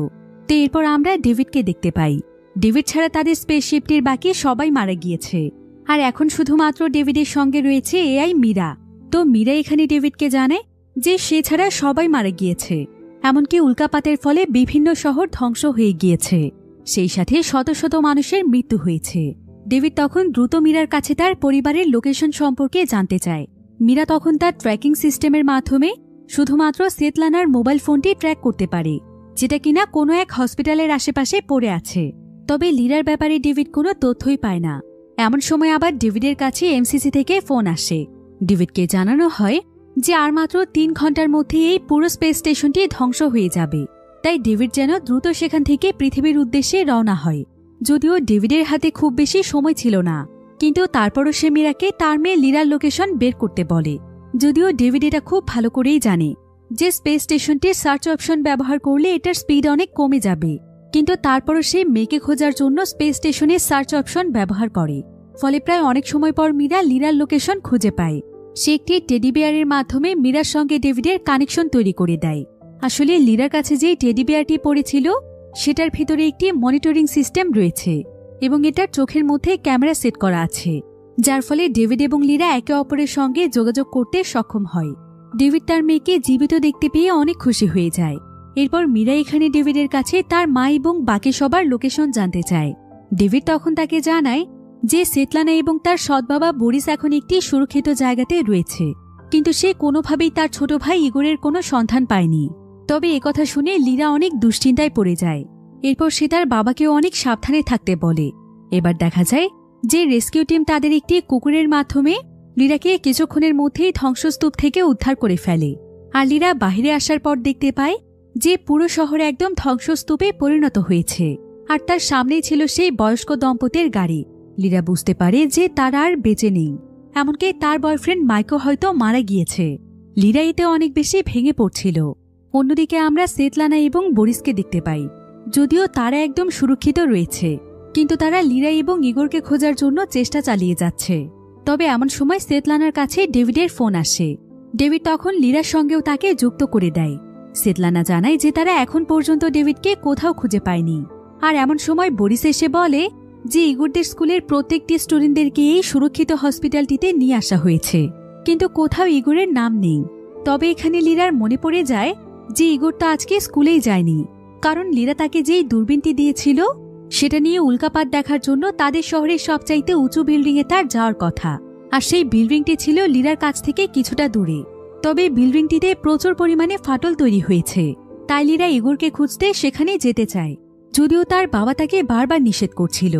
তো এরপর আমরা ডেভিডকে দেখতে পাই। ডেভিড ছাড়া তাদের স্পেসশিপটির বাকি সবাই মারা গিয়েছে। আর এখন শুধুমাত্র ডেভিডের সঙ্গে রয়েছে এআই মীরা। তো মীরা এখানে ডেভিডকে জানায় যে সে ছাড়া সবাই মারা গিয়েছে, এমনকি উল্কাপাতের ফলে বিভিন্ন শহর ধ্বংস হয়ে গিয়েছে। সেই সাথে শত শত মানুষের মৃত্যু হয়েছে। ডেভিড তখন দ্রুত মীরার কাছে তার পরিবারের লোকেশন সম্পর্কে জানতে চায়। মীরা তখন তার ট্র্যাকিং সিস্টেমের মাধ্যমে শুধুমাত্র সেতলানার মোবাইল ফোনটি ট্র্যাক করতে পারে, যেটা কিনা কোনো এক হসপিটালের আশেপাশে পড়ে আছে। তবে লিরার ব্যাপারে ডেভিড কোনো তথ্যই পায় না। এমন সময় আবার ডেভিডের কাছে এমসিসি থেকে ফোন আসে। ডেভিডকে জানানো হয় যে আর মাত্র 3 ঘন্টার মধ্যে এই পুরো স্পেস স্টেশনটি ধ্বংস হয়ে যাবে। তাই ডেভিড যেন দ্রুত সেখান থেকে পৃথিবীর উদ্দেশ্যে রওনা হয়। যদিও ডেভিডের হাতে খুব বেশি সময় ছিল না, কিন্তু তারপরও সে মীরাকে তার মেয়ে লিরার লোকেশন বের করতে বলে। যদিও ডেভিড এটা খুব ভালো করেই জানে যে স্পেস স্টেশনটির সার্চ অপশন ব্যবহার করলে এটার স্পিড অনেক কমে যাবে, কিন্তু তারপরও সে মেয়েকে খোঁজার জন্য স্পেস স্টেশনের সার্চ অপশন ব্যবহার করে। ফলে প্রায় অনেক সময় পর মীরা লিরার লোকেশন খুঁজে পায়। সে একটি টেডি বেয়ারের মাধ্যমে মীরার সঙ্গে ডেভিডের কানেকশন তৈরি করে দেয়। আসলে লিরার কাছে যে টেডি বেয়ারটি পড়েছিল সেটার ভিতরে একটি মনিটরিং সিস্টেম রয়েছে এবং এটার চোখের মধ্যে ক্যামেরা সেট করা আছে, যার ফলে ডেভিড এবং লিরা একে অপরের সঙ্গে যোগাযোগ করতে সক্ষম হয়। ডেভিড তার মেয়েকে জীবিত দেখতে পেয়ে অনেক খুশি হয়ে যায়। এরপর মীরা এখানে ডেভিডের কাছে তার মা এবং বাকি সবার লোকেশন জানতে চায়। ডেভিড তখন তাকে জানায় যে সেতলানা এবং তার সৎ বাবা বরিস এখন একটি সুরক্ষিত জায়গাতে রয়েছে, কিন্তু সে কোনোভাবেই তার ছোট ভাই ইগোরের কোনো সন্ধান পায়নি। তবে একথা শুনে লিরা অনেক দুশ্চিন্তায় পড়ে যায়। এরপর সে তার বাবাকেও অনেক সাবধানে থাকতে বলে। এবার দেখা যায় যে রেস্কিউ টিম তাদের একটি কুকুরের মাধ্যমে লিরাকে কিছুক্ষণের মধ্যেই ধ্বংসস্তূপ থেকে উদ্ধার করে ফেলে। আর লিরা বাহিরে আসার পর দেখতে পায় যে পুরো শহর একদম ধ্বংসস্তূপে পরিণত হয়েছে। আর তার সামনেই ছিল সেই বয়স্ক দম্পতির গাড়ি। লিরা বুঝতে পারে যে তারা আর বেঁচে নেই, এমনকি তার বয়ফ্রেন্ড মাইকো হয়তো মারা গিয়েছে। লিরা এতে অনেক বেশি ভেঙে পড়ছিল। অন্যদিকে আমরা সেতলানা এবং বরিসকে দেখতে পাই। যদিও তারা একদম সুরক্ষিত রয়েছে, কিন্তু তারা লিরা এবং ইগোরকে খোঁজার জন্য চেষ্টা চালিয়ে যাচ্ছে। তবে এমন সময় সেতলানার কাছে ডেভিডের ফোন আসে। ডেভিড তখন লিরার সঙ্গেও তাকে যুক্ত করে দেয়। সেতলানা জানায় যে তারা এখন পর্যন্ত ডেভিডকে কোথাও খুঁজে পায়নি। আর এমন সময় বরিস এসে বলে যে ইগোরদের স্কুলের প্রত্যেকটি স্টুডেন্টদেরকে এই সুরক্ষিত হসপিটালটিতে নিয়ে আসা হয়েছে, কিন্তু কোথাও ইগোরের নাম নেই। তবে এখানে লিরার মনে পড়ে যায় যে ইগোর তো আজকে স্কুলেই যায়নি, কারণ লিরা তাকে যেই দূরবীনটি দিয়েছিল সেটা নিয়ে উল্কাপাত দেখার জন্য তাদের শহরের সবচাইতে উঁচু বিল্ডিংয়ে তার যাওয়ার কথা। আর সেই বিল্ডিংটি ছিল লিরার কাছ থেকে কিছুটা দূরে। তবে বিল্ডিংটিতে প্রচুর পরিমাণে ফাটল তৈরি হয়েছে, তাই লিরা ইগোরকে খুঁজতে সেখানে যেতে চায়। যদিও তার বাবা তাকে বারবার নিষেধ করছিল,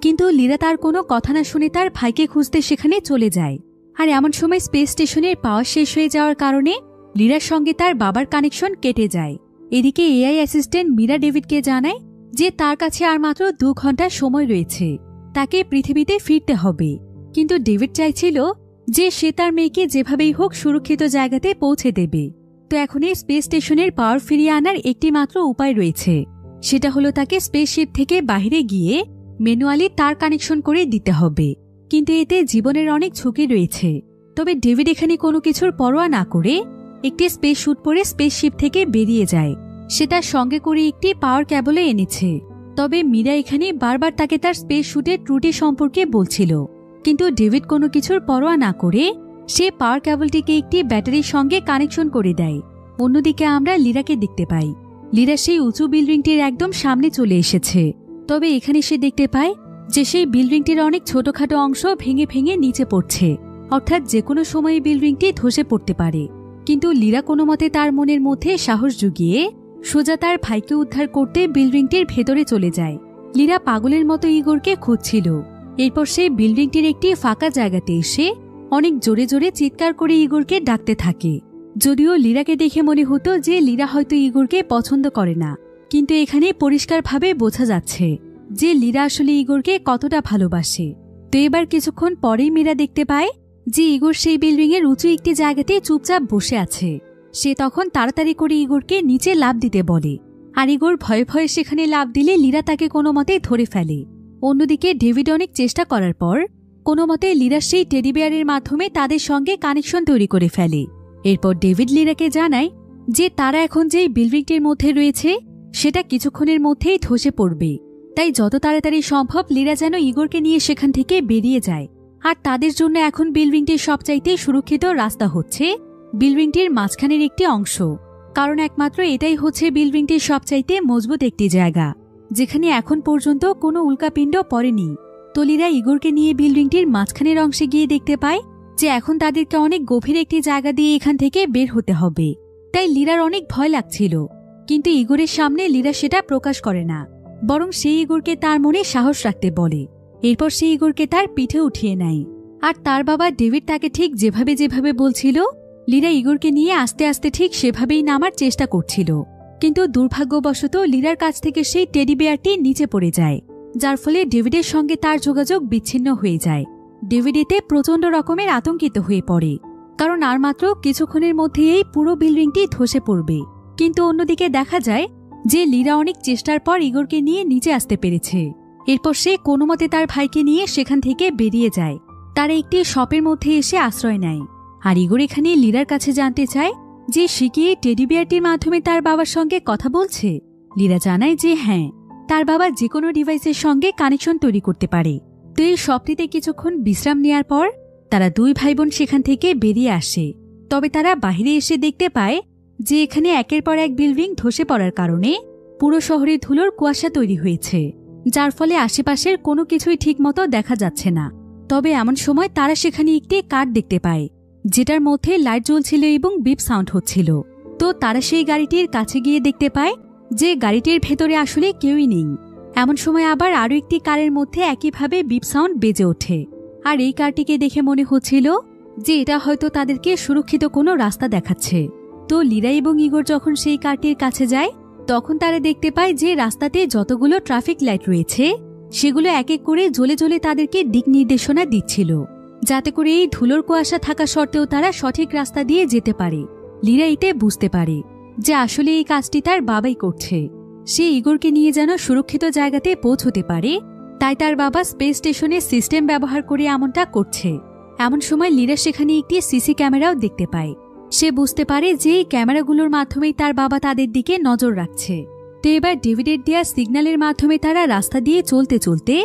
কিন্তু লিরা তার কোনো কথা না শুনে তার ভাইকে খুঁজতে সেখানে চলে যায়। আর এমন সময় স্পেস স্টেশনের পাওয়ার শেষ হয়ে যাওয়ার কারণে লিরার সঙ্গে তার বাবার কানেকশন কেটে যায়। এদিকে এআই অ্যাসিস্ট্যান্ট মীরা ডেভিডকে জানায় যে তার কাছে আর মাত্র 2 ঘন্টা সময় রয়েছে, তাকে পৃথিবীতে ফিরতে হবে। কিন্তু ডেভিড চাইছিল যে সে তার মেয়েকে যেভাবেই হোক সুরক্ষিত জায়গাতে পৌঁছে দেবে। তো এখন এই স্পেস স্টেশনের পাওয়ার ফিরিয়ে আনার একটি মাত্র উপায় রয়েছে, সেটা হলো তাকে স্পেসশিপ থেকে বাইরে গিয়ে ম্যানুয়ালি তার কানেকশন করে দিতে হবে। কিন্তু এতে জীবনের অনেক ঝুঁকি রয়েছে। তবে ডেভিড এখানে কোনো কিছুর পরোয়া না করে একটি স্পেস স্যুট পরে স্পেসশিপ থেকে বেরিয়ে যায়। সে তার সঙ্গে করে একটি পাওয়ার ক্যাবলে এনেছে। তবে মীরা এখানে বারবার তাকে তার স্পেস স্যুটের ত্রুটি সম্পর্কে বলছিল, কিন্তু ডেভিড কোনো কিছুর পরোয়া না করে সে পাওয়ার ক্যাবলটিকে একটি ব্যাটারির সঙ্গে কানেকশন করে দেয়। অন্যদিকে আমরা লিরাকে দেখতে পাই। লিরা সেই উঁচু বিল্ডিংটির একদম সামনে চলে এসেছে। তবে এখানে সে দেখতে পায় যে সেই বিল্ডিংটির অনেক ছোটখাটো অংশ ভেঙে ভেঙে নিচে পড়ছে, অর্থাৎ যে কোনো সময় বিল্ডিংটি ধসে পড়তে পারে। কিন্তু লিরা কোনো মতে তার মনের মধ্যে সাহস জুগিয়ে সোজা তার ভাইকে উদ্ধার করতে বিল্ডিংটির ভেতরে চলে যায়। লিরা পাগলের মতো ইগোরকে খুঁজছিল। এরপর সে বিল্ডিংটির একটি ফাঁকা জায়গাতে এসে অনেক জোরে জোরে চিৎকার করে ইগোরকে ডাকতে থাকে। যদিও লিরাকে দেখে মনে হতো যে লিরা হয়তো ইগোরকে পছন্দ করে না, কিন্তু এখানে পরিষ্কারভাবে বোঝা যাচ্ছে যে লিরা আসলে ইগোরকে কতটা ভালোবাসে। তো এবার কিছুক্ষণ পরেই মীরা দেখতে পায় যে ইগোর সেই বিল্ডিং এর উঁচু একটি জায়গাতে চুপচাপ বসে আছে। সে তখন তাড়াতাড়ি করে ইগোরকে নিচে লাফ দিতে বলে, আর ইগোর ভয়ে ভয়ে সেখানে লাফ দিলে লিরা তাকে কোনো মতেই ধরে ফেলে। অন্যদিকে ডেভিড অনেক চেষ্টা করার পর কোনো মতে লিরা সেই টেডি বিয়ারের মাধ্যমে তাদের সঙ্গে কানেকশন তৈরি করে ফেলে। এরপর ডেভিড লিরাকে জানায় যে তারা এখন যেই বিল্ডিংটির মধ্যে রয়েছে সেটা কিছুক্ষণের মধ্যেই ধসে পড়বে, তাই যত তাড়াতাড়ি সম্ভব লিরা যেন ইগোরকে নিয়ে সেখান থেকে বেরিয়ে যায়। আর তাদের জন্য এখন বিল্ডিংটির সবচাইতে সুরক্ষিত রাস্তা হচ্ছে বিল্ডিংটির মাঝখানের একটি অংশ, কারণ একমাত্র এটাই হচ্ছে বিল্ডিংটির সবচাইতে মজবুত একটি জায়গা যেখানে এখন পর্যন্ত কোনো উল্কাপিণ্ড পড়েনি। তো লিরা ইগোরকে নিয়ে বিল্ডিংটির মাঝখানের অংশে গিয়ে দেখতে পায় যে এখন তাদেরকে অনেক গভীর একটি জায়গা দিয়ে এখান থেকে বের হতে হবে। তাই লিরার অনেক ভয় লাগছিল, কিন্তু ইগোরের সামনে লিরা সেটা প্রকাশ করে না, বরং সেই ইগোরকে তার মনে সাহস রাখতে বলে। এরপর সেই ইগোরকে তার পিঠে উঠিয়ে নেয়। আর তার বাবা ডেভিড তাকে ঠিক যেভাবে যেভাবে বলছিল লিরা ইগোরকে নিয়ে আস্তে আস্তে ঠিক সেভাবেই নামার চেষ্টা করছিল, কিন্তু দুর্ভাগ্যবশত লিরার কাছ থেকে সেই টেডি বেয়ারটি নিচে পড়ে যায়, যার ফলে ডেভিডের সঙ্গে তার যোগাযোগ বিচ্ছিন্ন হয়ে যায়। ডেভিড এতে প্রচণ্ড রকমের আতঙ্কিত হয়ে পড়ে, কারণ আর মাত্র কিছুক্ষণের মধ্যেই এই পুরো বিল্ডিংটি ধসে পড়বে। কিন্তু অন্যদিকে দেখা যায় যে লিরা অনেক চেষ্টার পর ইগোরকে নিয়ে নিচে আসতে পেরেছে। এরপর সে কোনোমতে তার ভাইকে নিয়ে সেখান থেকে বেরিয়ে যায়। তারা একটি শপের মধ্যে এসে আশ্রয় নেয়। আর ইগোর এখানে লিরার কাছে জানতে চায় যে সে কি এই টেডি বিয়ারটির মাধ্যমে তার বাবার সঙ্গে কথা বলছে। লিরা জানায় যে হ্যাঁ, তার বাবা যে কোনো ডিভাইসের সঙ্গে কানেকশন তৈরি করতে পারে। তো এই শপটিতে কিছুক্ষণ বিশ্রাম নেওয়ার পর তারা দুই ভাই বোন সেখান থেকে বেরিয়ে আসে। তবে তারা বাইরে এসে দেখতে পায় যে এখানে একের পর এক বিল্ডিং ধসে পড়ার কারণে পুরো শহরে ধুলোর কুয়াশা তৈরি হয়েছে, যার ফলে আশেপাশের কোনো কিছুই ঠিকমতো দেখা যাচ্ছে না। তবে এমন সময় তারা সেখানে একটি কার দেখতে পায় যেটার মধ্যে লাইট জ্বলছিল এবং বিপ সাউন্ড হচ্ছিল। তো তারা সেই গাড়িটির কাছে গিয়ে দেখতে পায় যে গাড়িটির ভেতরে আসলে কেউই নেই। এমন সময় আবার আরও একটি কারের মধ্যে একইভাবে বিপ সাউন্ড বেজে ওঠে। আর এই কারটিকে দেখে মনে হচ্ছিল যে এটা হয়তো তাদেরকে সুরক্ষিত কোনো রাস্তা দেখাচ্ছে। তো লিরা এবং ইগোর যখন সেই কারটির কাছে যায় তখন তারা দেখতে পায় যে রাস্তাতে যতগুলো ট্রাফিক লাইট রয়েছে সেগুলো এক এক করে জ্বলে জ্বলে তাদেরকে দিক নির্দেশনা দিচ্ছিল, যাতে করে এই ধুলোর কুয়াশা থাকা সত্ত্বেও তারা সঠিক রাস্তা দিয়ে যেতে পারে। লিরা এতে বুঝতে পারে যে আসলে এই কাজটি তার বাবাই করছে। সে ইগোরকে নিয়ে যেন সুরক্ষিত জায়গাতে পৌঁছতে পারে, তাই তার বাবা স্পেস স্টেশনের সিস্টেম ব্যবহার করে এমনটা করছে। এমন সময় লিরা সেখানে একটি সিসি ক্যামেরাও দেখতে পায়। সে বুঝতে পারে যে এই ক্যামেরাগুলোর মাধ্যমেই তার বাবা তাদের দিকে নজর রাখছে। তো এবার ডেভিডের দেয়া সিগন্যালের মাধ্যমে তারা রাস্তা দিয়ে চলতে চলতে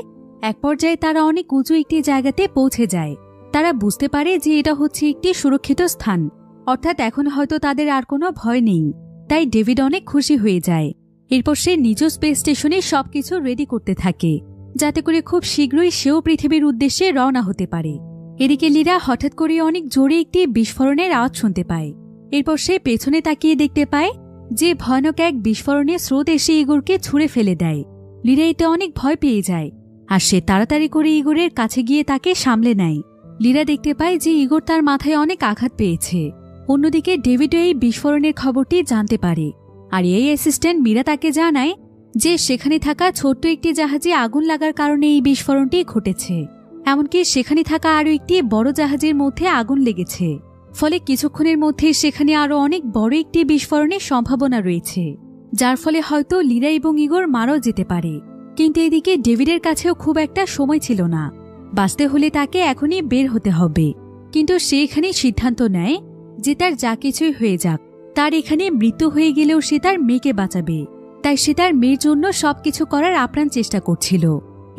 এক পর্যায়ে তারা অনেক উঁচু একটি জায়গাতে পৌঁছে যায়। তারা বুঝতে পারে যে এটা হচ্ছে একটি সুরক্ষিত স্থান, অর্থাৎ এখন হয়তো তাদের আর কোনো ভয় নেই। তাই ডেভিড অনেক খুশি হয়ে যায়। এরপর সে নিজ স্পেস স্টেশনে সবকিছু রেডি করতে থাকে, যাতে করে খুব শীঘ্রই সেও পৃথিবীর উদ্দেশ্যে রওনা হতে পারে। এদিকে লিরা হঠাৎ করে অনেক জোরে একটি বিস্ফোরণের আওয়াজ শুনতে পায়। এরপর সে পেছনে তাকিয়ে দেখতে পায় যে ভয়ানক এক বিস্ফোরণের স্রোত এসে ইগোরকে ছুঁড়ে ফেলে দেয়। লিরা এতে অনেক ভয় পেয়ে যায়, আর সে তাড়াতাড়ি করে ইগোরের কাছে গিয়ে তাকে সামলে নেয়। লিরা দেখতে পায় যে ইগোর তার মাথায় অনেক আঘাত পেয়েছে। অন্যদিকে ডেভিডও এই বিস্ফোরণের খবরটি জানতে পারে, আর এই অ্যাসিস্ট্যান্ট মীরা তাকে জানায় যে সেখানে থাকা ছোট্ট একটি জাহাজে আগুন লাগার কারণে এই বিস্ফোরণটি ঘটেছে। এমনকি সেখানে থাকা আরও একটি বড় জাহাজের মধ্যে আগুন লেগেছে, ফলে কিছুক্ষণের মধ্যে সেখানে আরও অনেক বড় একটি বিস্ফোরণের সম্ভাবনা রয়েছে, যার ফলে হয়তো লিরা এবং ইগোর মারাও যেতে পারে। কিন্তু এদিকে ডেভিডের কাছেও খুব একটা সময় ছিল না, বাঁচতে হলে তাকে এখনই বের হতে হবে। কিন্তু সে এখানে সিদ্ধান্ত নেয় যে তার যা কিছুই হয়ে যাক, তার এখানে মৃত্যু হয়ে গেলেও সে তার মেয়েকে বাঁচাবে। তাই সে তার মেয়ের জন্য সবকিছু করার আপ্রাণ চেষ্টা করছিল।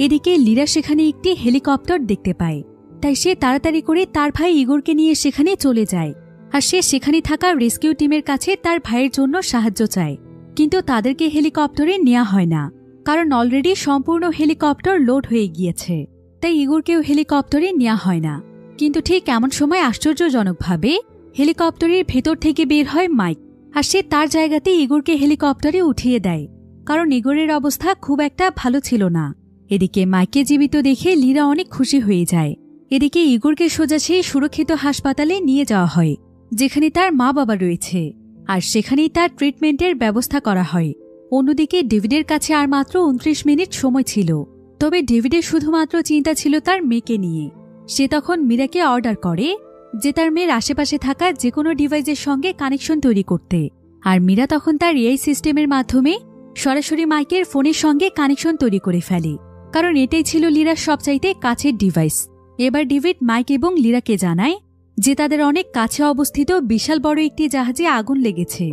এদিকে লিরা সেখানে একটি হেলিকপ্টার দেখতে পায়, তাই সে তাড়াতাড়ি করে তার ভাই ইগোরকে নিয়ে সেখানে চলে যায়। আর সে সেখানে থাকা রেস্কিউ টিমের কাছে তার ভাইয়ের জন্য সাহায্য চায়। কিন্তু তাদেরকে হেলিকপ্টারে নেওয়া হয় না, কারণ অলরেডি সম্পূর্ণ হেলিকপ্টার লোড হয়ে গিয়েছে। তাই ইগোরকেও হেলিকপ্টারে নেওয়া হয় না। কিন্তু ঠিক এমন সময় আশ্চর্যজনকভাবে হেলিকপ্টারের ভেতর থেকে বের হয় মাইক, আর সে তার জায়গাতে ইগোরকে হেলিকপ্টারে উঠিয়ে দেয়, কারণ ইগোরের অবস্থা খুব একটা ভালো ছিল না। এদিকে মাইককে জীবিত দেখে লিরা অনেক খুশি হয়ে যায়। এদিকে ইগোরকে সোজা সেই সুরক্ষিত হাসপাতালে নিয়ে যাওয়া হয়, যেখানে তার মা বাবা রয়েছে, আর সেখানেই তার ট্রিটমেন্টের ব্যবস্থা করা হয়। অন্যদিকে ডেভিডের কাছে আর মাত্র 29 মিনিট সময় ছিল। তবে ডেভিডের শুধুমাত্র চিন্তা ছিল তার মেয়েকে নিয়ে, সে তখন মীরাকে অর্ডার করে যে তার মেয়ের আশেপাশে থাকা যে কোনো ডিভাইসের সঙ্গে কানেকশন তৈরি করতে। আর মীরা তখন তার এআই সিস্টেমের মাধ্যমে সরাসরি মাইকের ফোনের সঙ্গে কানেকশন তৈরি করে ফেলে, কারণ এটাই ছিল লিরার সবচাইতে কাছের ডিভাইস। এবার ডেভিড মাইক এবং লিরাকে জানায় যে তাদের অনেক কাছে অবস্থিত বিশাল বড় একটি জাহাজে আগুন লেগেছে,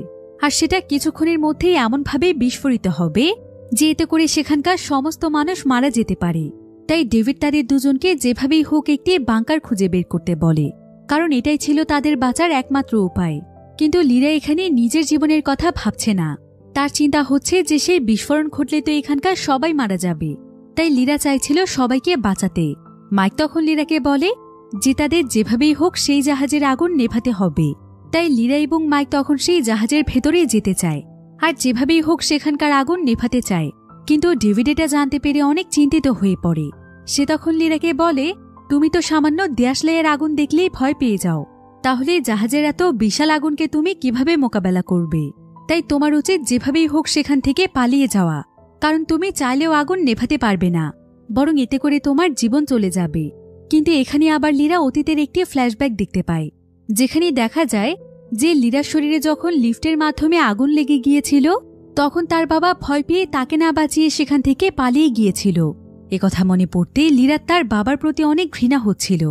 আর সেটা কিছুক্ষণের মধ্যেই এমনভাবে বিস্ফোরিত হবে যে এতে করে সেখানকার সমস্ত মানুষ মারা যেতে পারে। তাই ডেভিড তাদের দুজনকে যেভাবেই হোক একটি বাংকার খুঁজে বের করতে বলে, কারণ এটাই ছিল তাদের বাঁচার একমাত্র উপায়। কিন্তু লিরা এখানে নিজের জীবনের কথা ভাবছে না। তার চিন্তা হচ্ছে যে সেই বিস্ফোরণ ঘটলে তো এখানকার সবাই মারা যাবে। তাই লিরা চাইছিল সবাইকে বাঁচাতে। মাইক তখন লিরাকে বলে যে তাদের যেভাবেই হোক সেই জাহাজের আগুন নেভাতে হবে। তাই লিরা এবং মাইক তখন সেই জাহাজের ভেতরে যেতে চায় আর যেভাবেই হোক সেখানকার আগুন নেভাতে চায়। কিন্তু ডেভিড এটা জানতে পেরে অনেক চিন্তিত হয়ে পড়ে। সে তখন লিরাকে বলে, তুমি তো সামান্য দেশলাইয়ের আগুন দেখলেই ভয় পেয়ে যাও, তাহলে জাহাজের এত বিশাল আগুনকে তুমি কিভাবে মোকাবেলা করবে? তাই তোমার উচিত যেভাবেই হোক সেখান থেকে পালিয়ে যাওয়া, কারণ তুমি চাইলেও আগুন নেভাতে পারবে না, বরং এতে করে তোমার জীবন চলে যাবে। কিন্তু এখানে আবার লিরা অতীতের একটি ফ্ল্যাশব্যাক দেখতে পায়, যেখানে দেখা যায় যে লিরার শরীরে যখন লিফটের মাধ্যমে আগুন লেগে গিয়েছিল তখন তার বাবা ভয় পেয়ে তাকে না বাঁচিয়ে সেখান থেকে পালিয়ে গিয়েছিল। একথা মনে পড়তে লিরার তার বাবার প্রতি অনেক ঘৃণা হচ্ছিল।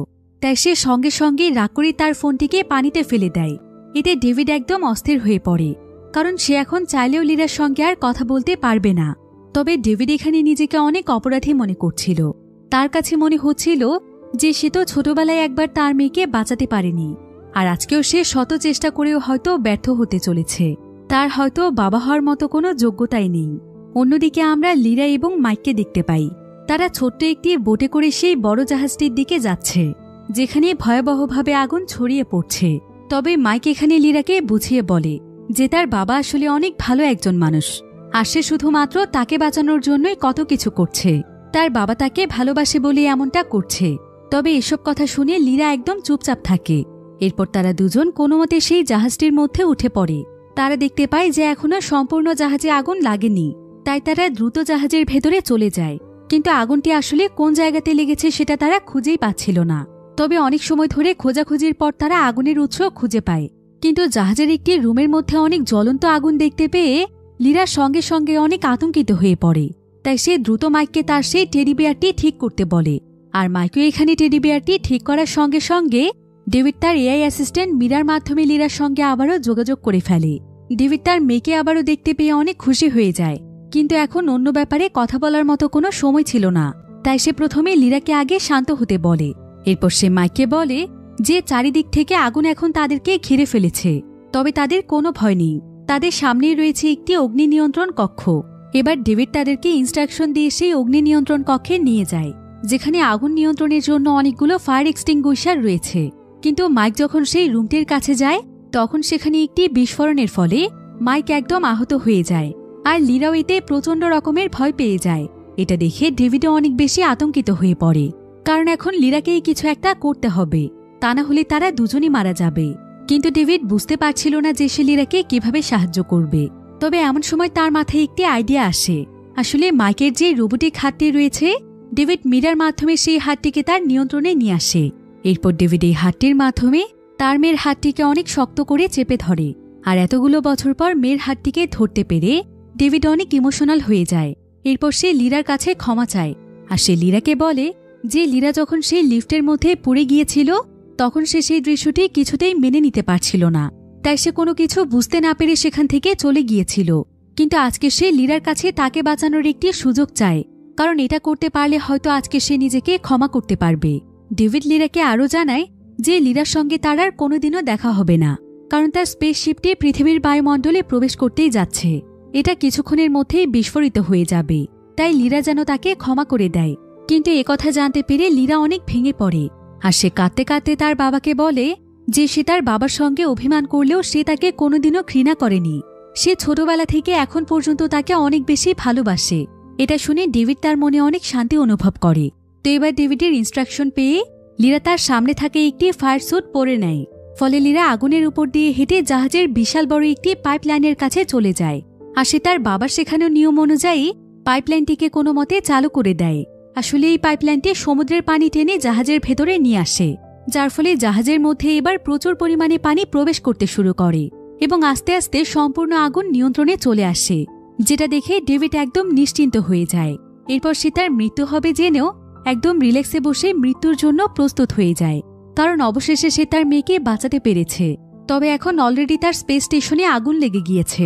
তাই সে সঙ্গে সঙ্গে রাগ করে তার ফোনটিকে পানিতে ফেলে দেয়। এতে ডেভিড একদম অস্থির হয়ে পড়ে, কারণ সে এখন চাইলেও লিরার সঙ্গে আর কথা বলতে পারবে না। তবে ডেভিড এখানে নিজেকে অনেক অপরাধী মনে করছিল। তার কাছে মনে হচ্ছিল যে সে তো ছোটবেলায় একবার তার মেয়েকে বাঁচাতে পারেনি, আর আজকেও সে শত চেষ্টা করেও হয়তো ব্যর্থ হতে চলেছে। তার হয়তো বাবা হওয়ার মতো কোনো যোগ্যতাই নেই। অন্যদিকে আমরা লিরা এবং মাইককে দেখতে পাই। তারা ছোট্ট একটি বোটে করে সেই বড় জাহাজটির দিকে যাচ্ছে, যেখানে ভয়াবহভাবে আগুন ছড়িয়ে পড়ছে। তবে মাইক এখানে লিরাকে বুঝিয়ে বলে যে তার বাবা আসলে অনেক ভালো একজন মানুষ, আর সে শুধুমাত্র তাকে বাঁচানোর জন্যই কত কিছু করছে। তার বাবা তাকে ভালোবাসে বলে এমনটা করছে। তবে এসব কথা শুনে লিরা একদম চুপচাপ থাকে। এরপর তারা দুজন কোনোমতে সেই জাহাজটির মধ্যে উঠে পড়ে। তারা দেখতে পায় যে এখনো সম্পূর্ণ জাহাজে আগুন লাগেনি, তাই তারা দ্রুত জাহাজের ভেতরে চলে যায়। কিন্তু আগুনটি আসলে কোন জায়গাতে লেগেছে সেটা তারা খুঁজেই পাচ্ছিল না। তবে অনেক সময় ধরে খোঁজাখুঁজির পর তারা আগুনের উৎস খুঁজে পায়। কিন্তু জাহাজের একটি রুমের মধ্যে অনেক জ্বলন্ত আগুন দেখতে পেয়ে লিরা সঙ্গে সঙ্গে অনেক আতঙ্কিত হয়ে পড়ে। তাই সে দ্রুত মাইককে তার সেই টেডি বিয়ারটি ঠিক করতে বলে। আর মাইকও এখানে টেডি বিয়ারটি ঠিক করার সঙ্গে সঙ্গে ডেভিড তার এআই অ্যাসিস্ট্যান্ট মীরার মাধ্যমে লিরার সঙ্গে আবারও যোগাযোগ করে ফেলে। ডেভিড তার মেয়েকে আবারও দেখতে পেয়ে অনেক খুশি হয়ে যায়, কিন্তু এখন অন্য ব্যাপারে কথা বলার মতো কোনো সময় ছিল না। তাই সে প্রথমে লিরাকে আগে শান্ত হতে বলে। এরপর সে মাইককে বলে যে চারিদিক থেকে আগুন এখন তাদেরকে ঘিরে ফেলেছে, তবে তাদের কোনো ভয় নেই। তাদের সামনেই রয়েছে একটি অগ্নি নিয়ন্ত্রণ কক্ষ। এবার ডেভিড তাদেরকে ইনস্ট্রাকশন দিয়ে সেই অগ্নি নিয়ন্ত্রণ কক্ষে নিয়ে যায়, যেখানে আগুন নিয়ন্ত্রণের জন্য অনেকগুলো ফায়ার এক্সটিংগুইশার রয়েছে। কিন্তু মাইক যখন সেই রুমটির কাছে যায় তখন সেখানে একটি বিস্ফোরণের ফলে মাইক একদম আহত হয়ে যায়, আর লিরাও এতে প্রচণ্ড রকমের ভয় পেয়ে যায়। এটা দেখে ডেভিডও অনেক বেশি আতঙ্কিত হয়ে পড়ে, কারণ এখন লিরাকেই কিছু একটা করতে হবে, তা না হলে তারা দুজনই মারা যাবে। কিন্তু ডেভিড বুঝতে পারছিল না যে সে লিরাকে কিভাবে সাহায্য করবে। তবে এমন সময় তার মাথায় একটি আইডিয়া আসে। আসলে মাইকের যে রোবোটিক হাতটি রয়েছে, ডেভিড মীরার মাধ্যমে সেই হাতটিকে তার নিয়ন্ত্রণে নিয়ে আসে। এরপর ডেভিড এই হাতটির মাধ্যমে তার মেয়ের হাতটিকে অনেক শক্ত করে চেপে ধরে। আর এতগুলো বছর পর মেয়ের হাতটিকে ধরতে পেরে ডেভিড অনেক ইমোশনাল হয়ে যায়। এরপর সে লিরার কাছে ক্ষমা চায়, আর সে লিরাকে বলে যে লিরা যখন সেই লিফটের মধ্যে পড়ে গিয়েছিল তখন সে সেই দৃশ্যটি কিছুতেই মেনে নিতে পারছিল না। তাই সে কোনো কিছু বুঝতে না পেরে সেখান থেকে চলে গিয়েছিল। কিন্তু আজকে সে লিরার কাছে তাকে বাঁচানোর একটি সুযোগ চায়, কারণ এটা করতে পারলে হয়তো আজকে সে নিজেকে ক্ষমা করতে পারবে। ডেভিড লিরাকে আরও জানায় যে লিরার সঙ্গে তার আর কোনোদিনও দেখা হবে না, কারণ তার স্পেসশিপটি পৃথিবীর বায়ুমণ্ডলে প্রবেশ করতেই যাচ্ছে। এটা কিছুক্ষণের মধ্যেই বিস্ফোরিত হয়ে যাবে, তাই লিরা যেন তাকে ক্ষমা করে দেয়। কিন্তু একথা জানতে পেরে লিরা অনেক ভেঙে পড়ে, আর সে কাঁদতে কাঁদতে তার বাবাকে বলে যে সে তার বাবার সঙ্গে অভিমান করলেও সে তাকে কোনোদিনও ঘৃণা করেনি। সে ছোটবেলা থেকে এখন পর্যন্ত তাকে অনেক বেশি ভালোবাসে। এটা শুনে ডেভিড তার মনে অনেক শান্তি অনুভব করে। তো এবার ডেভিডের ইনস্ট্রাকশন পেয়ে লিরা তার সামনে থাকে একটি ফায়ার স্যুট পরে নেয়। ফলে লিরা আগুনের উপর দিয়ে হেঁটে জাহাজের বিশাল বড় একটি পাইপলাইনের কাছে চলে যায়। আর সে তার বাবার শেখানো নিয়ম অনুযায়ী পাইপলাইনটিকে কোনো মতে চালু করে দেয়। আসলে এই পাইপলাইনটি সমুদ্রের পানি টেনে জাহাজের ভেতরে নিয়ে আসে, যার ফলে জাহাজের মধ্যে এবার প্রচুর পরিমাণে পানি প্রবেশ করতে শুরু করে এবং আস্তে আস্তে সম্পূর্ণ আগুন নিয়ন্ত্রণে চলে আসে, যেটা দেখে ডেভিড একদম নিশ্চিন্ত হয়ে যায়। এরপর সে তার মৃত্যু হবে জেনেও একদম রিল্যাক্সে বসে মৃত্যুর জন্য প্রস্তুত হয়ে যায়, কারণ অবশেষে সে তার মেয়েকে বাঁচাতে পেরেছে। তবে এখন অলরেডি তার স্পেস স্টেশনে আগুন লেগে গিয়েছে।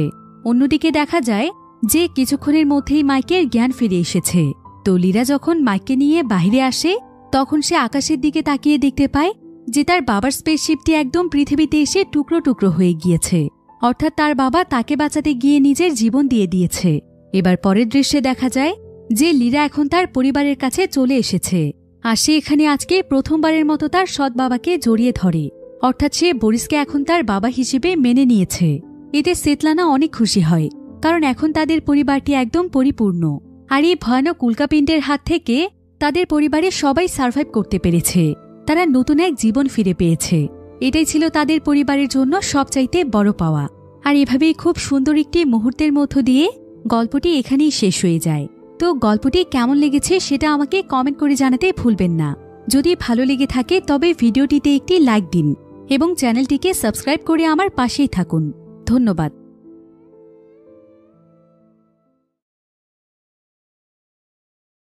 অন্যদিকে দেখা যায় যে কিছুক্ষণের মধ্যেই মাইকের জ্ঞান ফিরে এসেছে। তো লিরা যখন মাইককে নিয়ে বাইরে আসে তখন সে আকাশের দিকে তাকিয়ে দেখতে পায় যে তার বাবার স্পেসশিপটি একদম পৃথিবীতে এসে টুকরো টুকরো হয়ে গিয়েছে, অর্থাৎ তার বাবা তাকে বাঁচাতে গিয়ে নিজের জীবন দিয়ে দিয়েছে। এবার পরের দৃশ্যে দেখা যায় যে লিরা এখন তার পরিবারের কাছে চলে এসেছে, আর সে এখানে আজকে প্রথমবারের মতো তার সৎ বাবাকে জড়িয়ে ধরে, অর্থাৎ সে বরিসকে এখন তার বাবা হিসেবে মেনে নিয়েছে। এতে সেতলানা অনেক খুশি হয়, কারণ এখন তাদের পরিবারটি একদম পরিপূর্ণ। আর এই ভয়ানক উল্কাপিণ্ডের হাত থেকে তাদের পরিবারের সবাই সার্ভাইভ করতে পেরেছে, তারা নতুন এক জীবন ফিরে পেয়েছে। এটাই ছিল তাদের পরিবারের জন্য সবচাইতে বড় পাওয়া। আর এভাবেই খুব সুন্দর একটি মুহূর্তের মধ্য দিয়ে গল্পটি এখানেই শেষ হয়ে যায়। তো গল্পটি কেমন লেগেছে সেটা আমাকে কমেন্ট করে জানাতে ভুলবেন না। যদি ভালো লেগে থাকে তবে ভিডিওটিতে একটি লাইক দিন এবং চ্যানেলটিকে সাবস্ক্রাইব করে আমার পাশেই থাকুন। ধন্যবাদ।